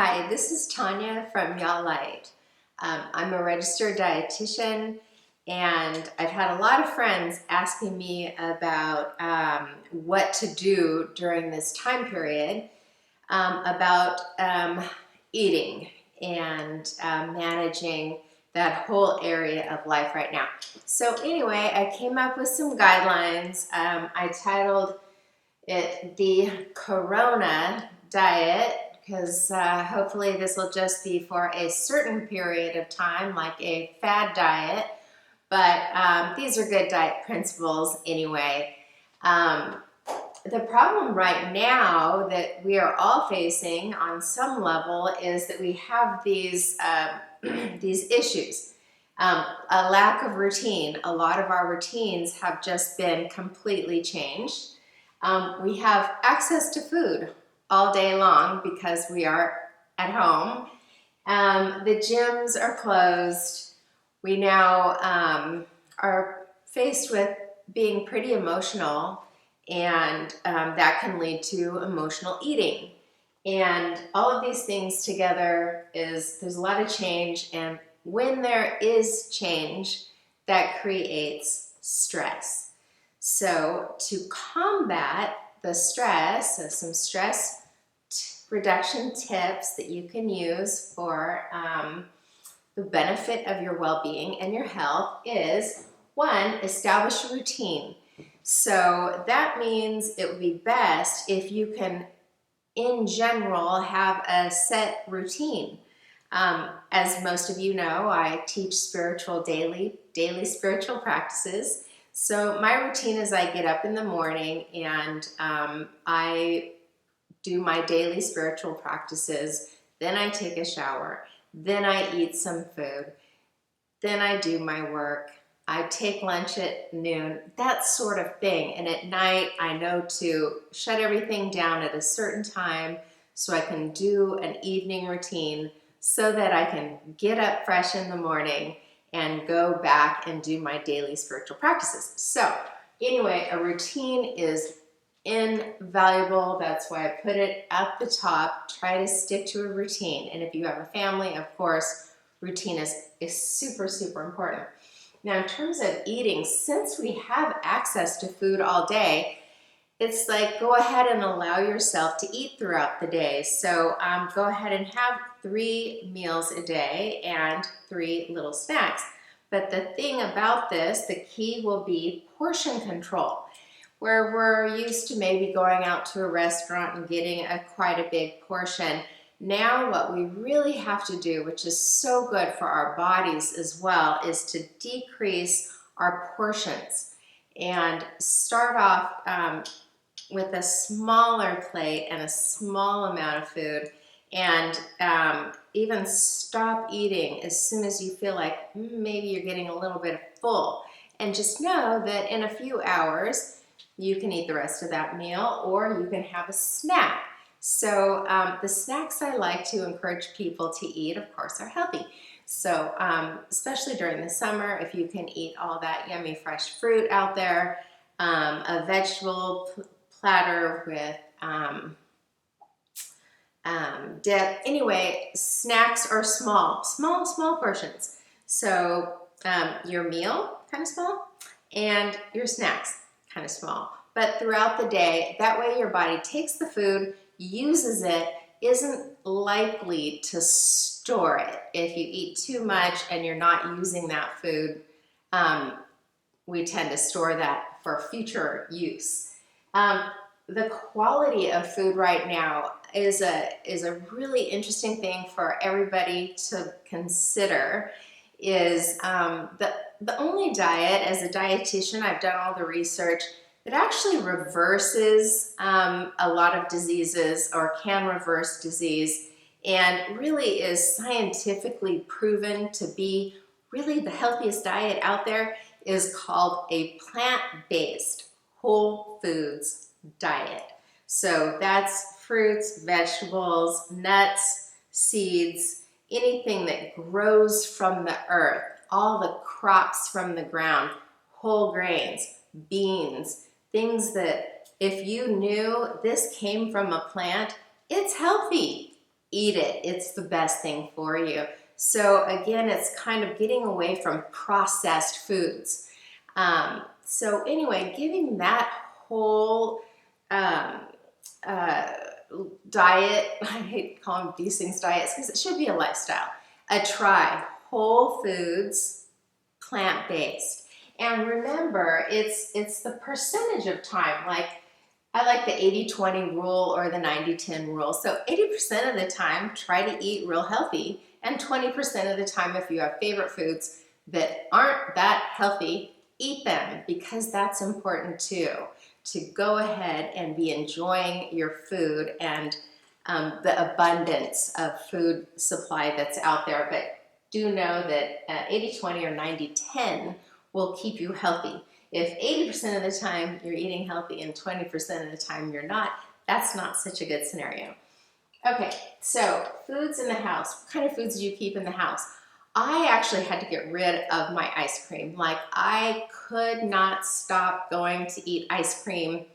Hi, this is Tanya from Y'all Light. I'm a registered dietitian, and I've had a lot of friends asking me about what to do during this time period about eating and managing that whole area of life right now. So anyway, I came up with some guidelines. I titled it the Corona Diet, because hopefully this will just be for a certain period of time, like a fad diet, but these are good diet principles anyway. The problem right now that we are all facing on some level is that we have these issues. A lack of routine. A lot of our routines have just been completely changed. We have access to food all day long because we are at home. The gyms are closed. We now are faced with being pretty emotional, and that can lead to emotional eating. And all of these things together there's a lot of change, and when there is change, that creates stress. So to combat the stress, so some stress reduction tips that you can use for the benefit of your well-being and your health is, one, establish a routine. So that means it would be best if you can, in general, have a set routine. As most of you know, I teach daily spiritual practices. So my routine is I get up in the morning and I do my daily spiritual practices, then I take a shower, then I eat some food, then I do my work, I take lunch at noon, that sort of thing. And at night, I know to shut everything down at a certain time so I can do an evening routine so that I can get up fresh in the morning and go back and do my daily spiritual practices. So anyway, a routine is invaluable. That's why I put it at the top. Try to stick to a routine. And if you have a family, of course, routine is super, super important. Now, in terms of eating, since we have access to food all day, it's like go ahead and allow yourself to eat throughout the day. So go ahead and have 3 meals a day and 3 little snacks. But the thing about this, the key will be portion control. Where we're used to maybe going out to a restaurant and getting quite a big portion. Now what we really have to do, which is so good for our bodies as well, is to decrease our portions and start off with a smaller plate and a small amount of food, and even stop eating as soon as you feel like maybe you're getting a little bit full. And just know that in a few hours, you can eat the rest of that meal, or you can have a snack. So the snacks I like to encourage people to eat, of course, are healthy. So especially during the summer, if you can eat all that yummy fresh fruit out there, a vegetable platter with dip. Anyway, snacks are small portions. So your meal, kind of small, and your snacks, kind of small. But throughout the day, that way your body takes the food, uses it, isn't likely to store it. If you eat too much and you're not using that food, we tend to store that for future use. The quality of food right now is a really interesting thing for everybody to consider. Is the only diet, as a dietitian, I've done all the research, that actually reverses a lot of diseases, or can reverse disease, and really is scientifically proven to be really the healthiest diet out there, is called a plant-based whole foods diet. So that's fruits, vegetables, nuts, seeds, anything that grows from the earth, all the crops from the ground, whole grains, beans, things that if you knew this came from a plant, it's healthy. eat it. It's the best thing for you. So again, it's kind of getting away from processed foods. So anyway, giving that whole um, uh, diet, I hate calling these things diets because it should be a lifestyle, a try. Whole foods, plant-based. And remember, it's the percentage of time. Like, I like the 80-20 rule or the 90-10 rule. So 80% of the time, try to eat real healthy. And 20% of the time, if you have favorite foods that aren't that healthy, eat them, because that's important too. To go ahead and be enjoying your food and the abundance of food supply that's out there. But do know that 80-20 or 90-10 will keep you healthy. If 80% of the time you're eating healthy and 20% of the time you're not, that's not such a good scenario. Okay, so foods in the house. What kind of foods do you keep in the house? I actually had to get rid of my ice cream. Like, I could not stop going to eat ice cream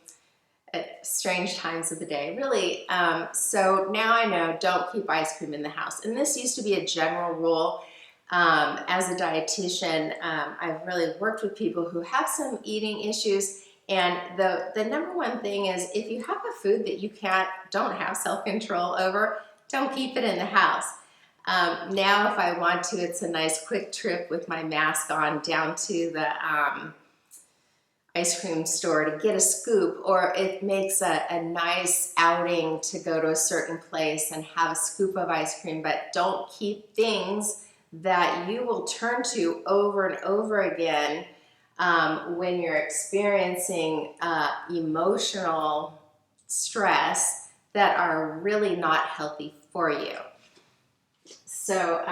at strange times of the day, really. So now I know, don't keep ice cream in the house. And this used to be a general rule. As a dietitian, I've really worked with people who have some eating issues, and the number one thing is, if you have a food that you don't have self-control over, don't keep it in the house. Now if I want to, it's a nice quick trip with my mask on down to the ice cream store to get a scoop, or it makes a nice outing to go to a certain place and have a scoop of ice cream. But don't keep things that you will turn to over and over again when you're experiencing emotional stress that are really not healthy for you. So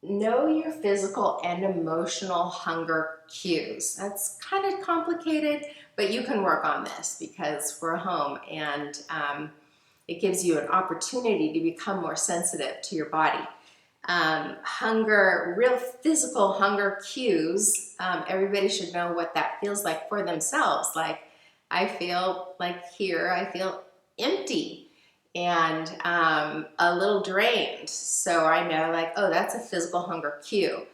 know your physical and emotional hunger cues. That's kind of complicated, but you can work on this because we're home, and it gives you an opportunity to become more sensitive to your body. Hunger, real physical hunger cues, everybody should know what that feels like for themselves. Like, I feel like here, I feel empty and a little drained. So I know, like, oh, that's a physical hunger cue.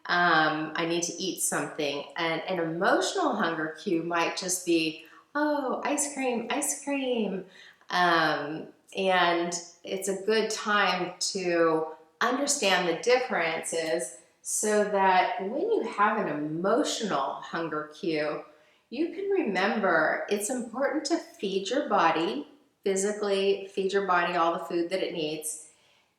I need to eat something. And an emotional hunger cue might just be, oh, ice cream, ice cream. And it's a good time to understand the differences so that when you have an emotional hunger cue, you can remember it's important to feed your body, physically feed your body all the food that it needs,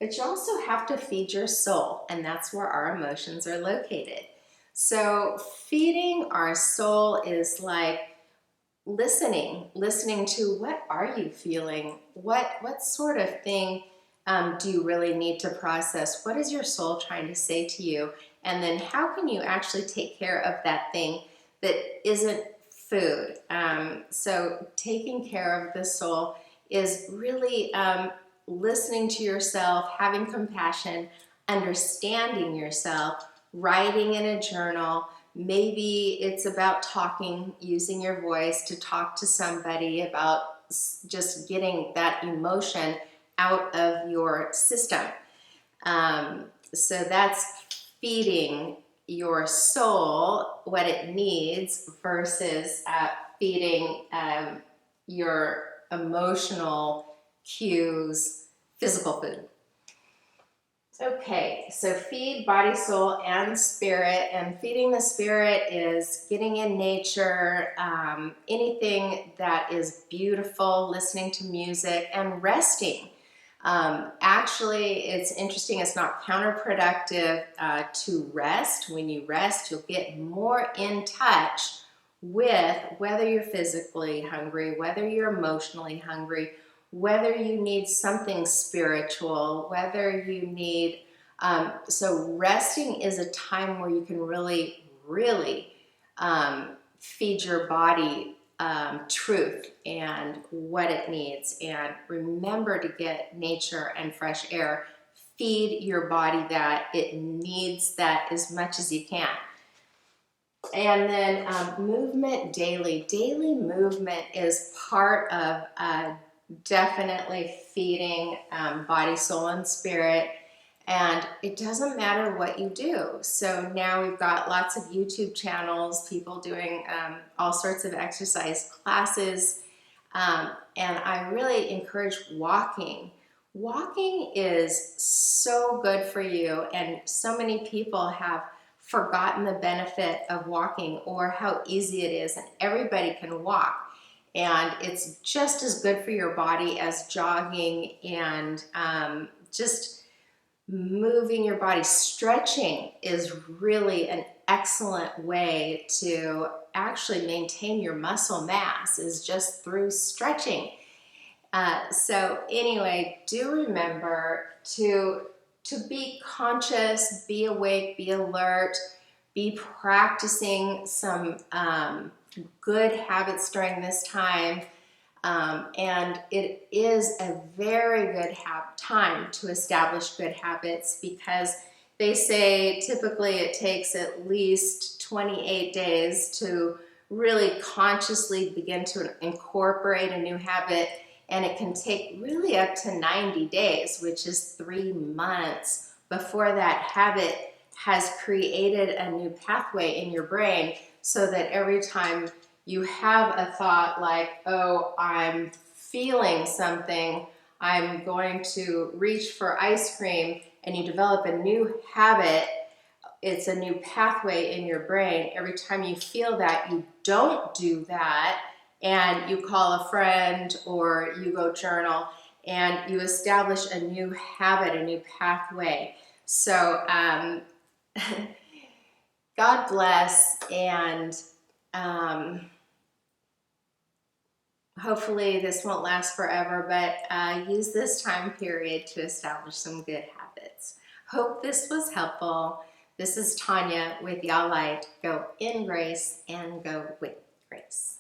but you also have to feed your soul, and that's where our emotions are located. So feeding our soul is like listening to, what are you feeling? What sort of thing do you really need to process? What is your soul trying to say to you? And then how can you actually take care of that thing that isn't food? So taking care of the soul is really listening to yourself, having compassion, understanding yourself, writing in a journal. Maybe it's about talking, using your voice to talk to somebody about just getting that emotion out of your system. So that's feeding your soul what it needs versus feeding your emotional cues, physical food. Okay, so feed body, soul, and spirit. And feeding the spirit is getting in nature, anything that is beautiful, listening to music, and resting. Actually, it's interesting, it's not counterproductive to rest. When you rest, you'll get more in touch with whether you're physically hungry, whether you're emotionally hungry, whether you need something spiritual, whether you need, so resting is a time where you can really, really feed your body truth and what it needs. And remember to get nature and fresh air. Feed your body that. It needs that as much as you can. And then movement daily. Daily movement is part of definitely feeding body, soul, and spirit. And it doesn't matter what you do. So now we've got lots of YouTube channels, people doing all sorts of exercise classes. And I really encourage walking. Walking is so good for you, and so many people have forgotten the benefit of walking or how easy it is, and everybody can walk. And it's just as good for your body as jogging and just moving your body. Stretching is really an excellent way to actually maintain your muscle mass, is just through stretching. So anyway, do remember to be conscious, be awake, be alert, be practicing some good habits during this time. And it is a very good time to establish good habits, because they say typically it takes at least 28 days to really consciously begin to incorporate a new habit, and it can take really up to 90 days, which is 3 months, before that habit has created a new pathway in your brain, so that every time you have a thought like, oh, I'm feeling something, I'm going to reach for ice cream, and you develop a new habit, it's a new pathway in your brain. Every time you feel that, you don't do that, and you call a friend or you go journal, and you establish a new habit, a new pathway. So God bless, and hopefully this won't last forever, but use this time period to establish some good habits. Hope this was helpful. This is Tanya with Y'all Light. Go in grace and go with grace.